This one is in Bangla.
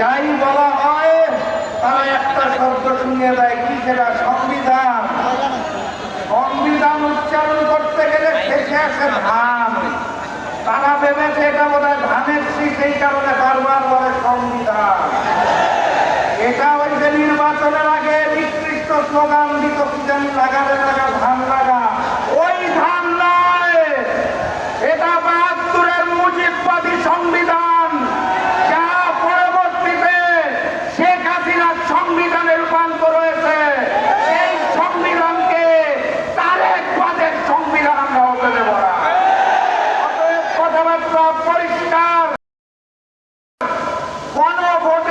যাই বলা হয় তারা একটা শব্দ শুনিয়ে দেয়, কি সেটা? সংবিধান। সংবিধান উচ্চারণ করতে গেলে শেষে আসে ধান। তারা ভেবেছে এটা বোধ হয় ধানের শীষ, এই কারণে বারবার বলে সংবিধান। এটা ওই যে নির্বাচনের আগে নিকৃষ্ট স্লোগান দিত, কি জানি, লাগালে লাগা ধান লাগা, ওই ধান নয়। এটা ৭২-এর মুজিববাদী সংবিধান, যা পরবর্তীতে শেখ হাসিনার সংবিধানে রূপান্তর হয়েছে। সেই সংবিধানকে তারেকবাদের সংবিধান আমরা হতে দেব না। অতএব কথাবার্তা পরিষ্কার, গণভোট